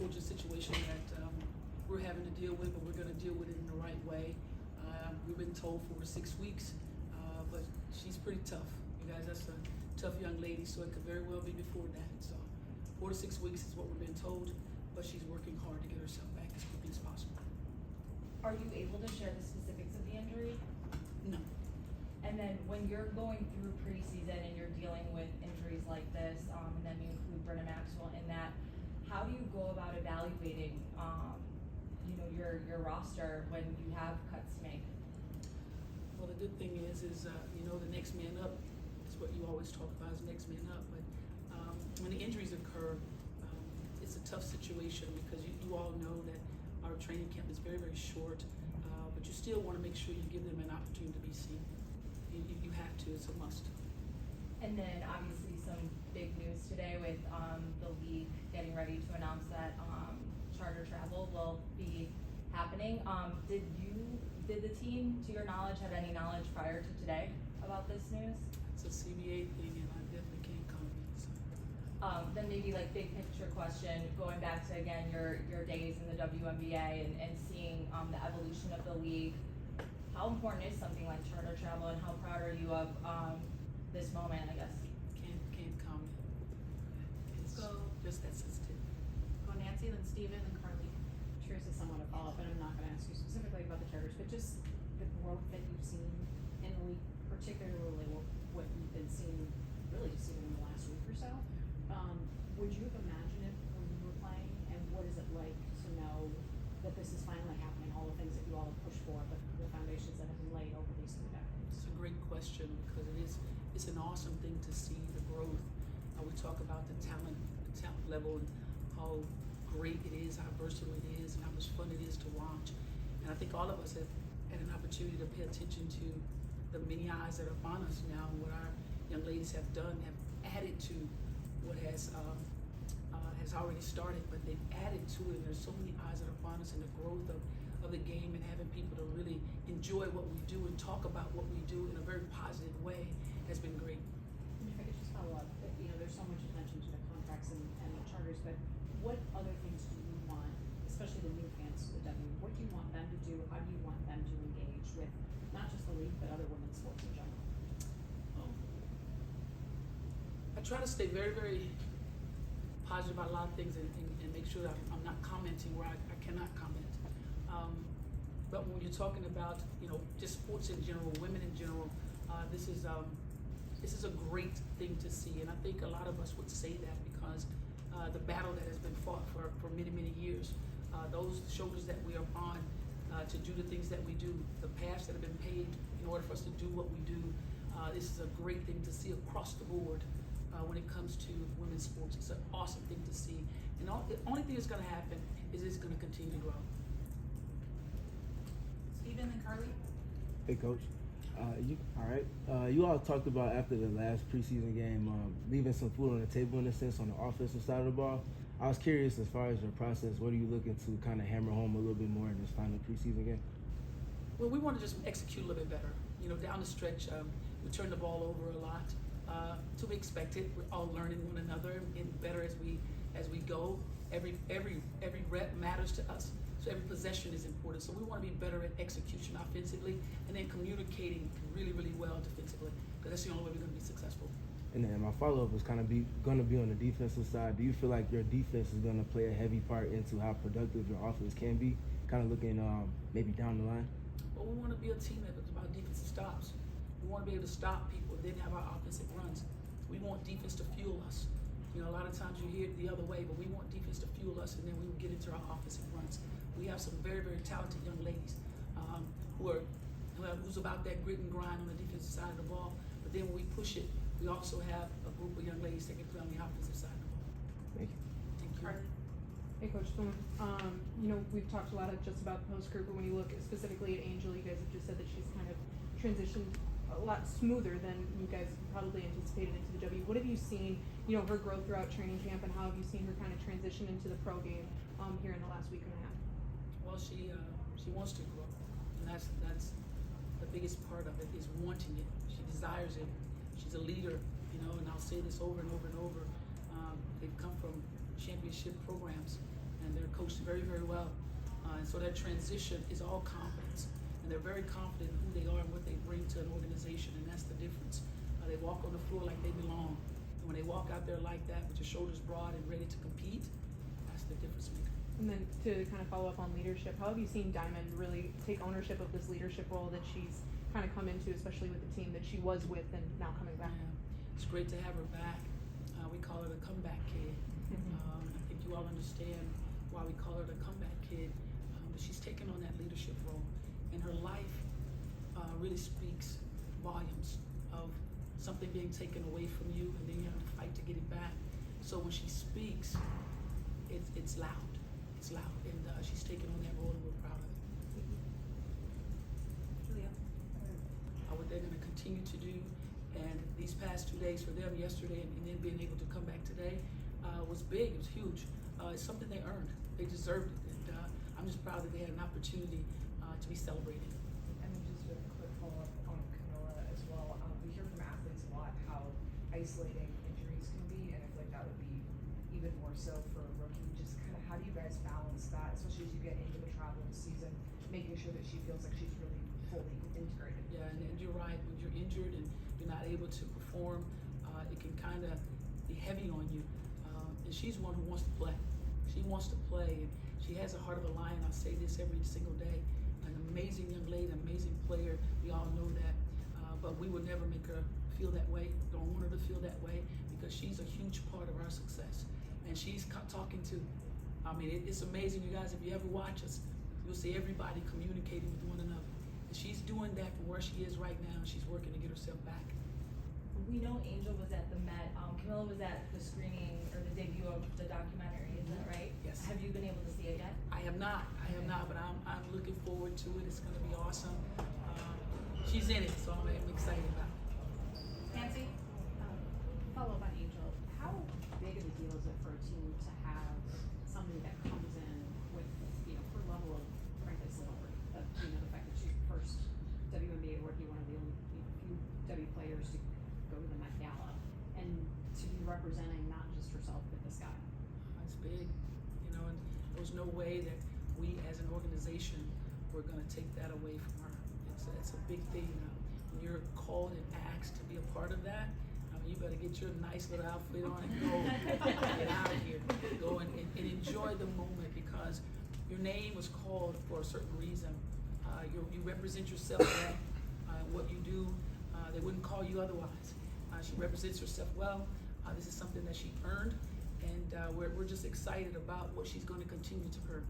unfortunate situation that we're having to deal with, but we're going to deal with it in the right way. We've been told 4 to 6 weeks, but she's pretty tough. You guys, that's a tough young lady, so it could very well be before that. So 4 to 6 weeks is what we've been told, but she's working hard to get herself back as quickly as possible. Are you able to share the specifics of the injury? No. And then when you're going through preseason and you're dealing with injuries like this, and then you include Brenna Maxwell in that, how do you go about evaluating, your roster when you have cuts to make? Well, the good thing is the next man up is what you always talk about, is next man up. But when the injuries occur, it's a tough situation because you all know that our training camp is very, very short, but you still want to make sure you give them an opportunity to be seen. You have to, it's a must. And then obviously some big news today with the league getting ready to announce that charter travel will be happening. Did the team, to your knowledge, have any knowledge prior to today about this news? It's a CBA thing, and I definitely can't comment. So. Then maybe like big picture question, going back to again your days in the WNBA and seeing the evolution of the league. How important is something like charter travel, and how proud are you of this moment? I guess. Can't comment. It's Go. just that sensitive. Go Nancy, then Steven, and Carly. Teresa, somewhat a follow-up, and I'm not going to ask you specifically about the charters, but just the growth that you've seen in the league, particularly what you've been seeing, really just even in the last week or so. Would you have imagined it when you were playing, and what is it like to know that this is finally happening, all the things that you all have pushed for, but the foundations that have been laid over these 3 decades? It's a great question because it's an awesome thing to see the growth. We talk about the talent level and how great it is, how versatile it is, and how much fun it is to watch. And I think all of us have had an opportunity to pay attention to the many eyes that are upon us now, and what our young ladies have done, have added to what has already started, but they've added to it. There's so many eyes that are upon us, and the growth of the game, and having people to really enjoy what we do and talk about what we do in a very positive way has been great. And if I could just follow up, there's so much attention to the contracts and the charters, but what other things do you want, especially the new fans to the W, what do you want them to do? How do you want them to engage with not just the league, but other women's sports in general? I try to stay very, very positive about a lot of things and make sure that I'm not commenting where I cannot comment. But when you're talking about, just sports in general, women in general, this is a great thing to see. And I think a lot of us would say that because the battle that has been fought for many, many years, those shoulders that we are on to do the things that we do, the paths that have been paved in order for us to do what we do, this is a great thing to see across the board. When it comes to women's sports, it's an awesome thing to see. And the only thing that's going to happen is it's going to continue to grow. Steven and Carly. Hey, Coach. All right. You all talked about after the last preseason game, leaving some food on the table in a sense on the offensive side of the ball. I was curious as far as your process. What are you looking to kind of hammer home a little bit more in this final preseason game? Well, we want to just execute a little bit better. Down the stretch, we turn the ball over a lot. To be expected. We're all learning one another and better as we go. Every rep matters to us. So every possession is important. So we want to be better at execution offensively and then communicating really, really well defensively, because that's the only way we're going to be successful. And then my follow-up is going to be on the defensive side. Do you feel like your defense is going to play a heavy part into how productive your offense can be, kind of looking maybe down the line? Well, we want to be a team that is about defensive stops. We want to be able to stop people, then have our offensive runs. We want defense to fuel us. A lot of times you hear it the other way, but we want defense to fuel us, and then we will get into our offensive runs. We have some very, very talented young ladies who's about that grit and grind on the defensive side of the ball. But then when we push it, we also have a group of young ladies that can play on the offensive side of the ball. Thank you. Thank you. Carly. Hey, Coach Spoon. We've talked a lot just about the post group, but when you look specifically at Angel, you guys have just said that she's kind of transitioned a lot smoother than you guys probably anticipated into the W. What have you seen, her growth throughout training camp, and how have you seen her kind of transition into the pro game here in the last week and a half? Well, she wants to grow, and that's the biggest part of it, is wanting it. She desires it. She's a leader, and I'll say this over and over and over. They've come from championship programs, and very, very well. And so that transition is all confidence. And they're very confident in who they are and what they bring to an organization, and that's the difference. They walk on the floor like they belong. And when they walk out there like that with your shoulders broad and ready to compete, that's the difference maker. And then to kind of follow up on leadership, how have you seen Diamond really take ownership of this leadership role that she's kind of come into, especially with the team that she was with and now coming back? Yeah. It's great to have her back. We call her the comeback kid. I think you all understand why we call her the comeback kid. But she's taken on that leadership role, and her life really speaks volumes of something being taken away from you, and then you have to fight to get it back. So when she speaks, it's loud. It's loud, and she's taken on that role, and we're proud of it. Julia. What they're going to continue to do, and these past 2 days for them, yesterday and then being able to come back today, was big. It was huge. It's something they earned. They deserved it, and I'm just proud that they had an opportunity to be celebrated. And then just a quick follow-up on Camilla as well. We hear from athletes a lot how isolating injuries can be, and I feel like that would be even more so for a rookie. Just kind of how do you guys balance that, especially as you get into the traveling season, making sure that she feels like she's really fully integrated? Yeah, and you're right. When you're injured and you're not able to perform, it can kind of be heavy on you. And she's one who wants to play. She wants to play, and she has a heart of a lion. I say this every single day. An amazing young lady, an amazing player. We all know that. But we would never make her feel that way. Don't want her to feel that way, because she's a huge part of our success. And she's talking to, it's amazing, you guys. If you ever watch us, you'll see everybody communicating with one another. And she's doing that from where she is right now, and she's working to get herself back. We know Angel was at the Met. Camilla was at the screening or the debut of the documentary. Is that right? Yes. Have you been able to see it yet? I have not, but I'm looking forward to it. It's going to be awesome. She's in it, so I'm excited about it. Nancy. Follow up on Angel. How big of a deal is it for a team to have somebody that comes in with, her level of, frankly, celebrity? The fact that she's the first WNBA rookie, one of the only few W players to go to the Met Gala, and to be representing not just herself but this guy. It's big, and there was no way that we as an organization were going to take that away from her. It's a big thing. When you're called and asked to be a part of that, you better get your nice little outfit on and go get out of here. Go and enjoy the moment, because your name was called for a certain reason. You represent yourself well. What you do, they wouldn't call you otherwise. She represents herself well. This is something that she earned, and we're just excited about what she's going to continue to earn.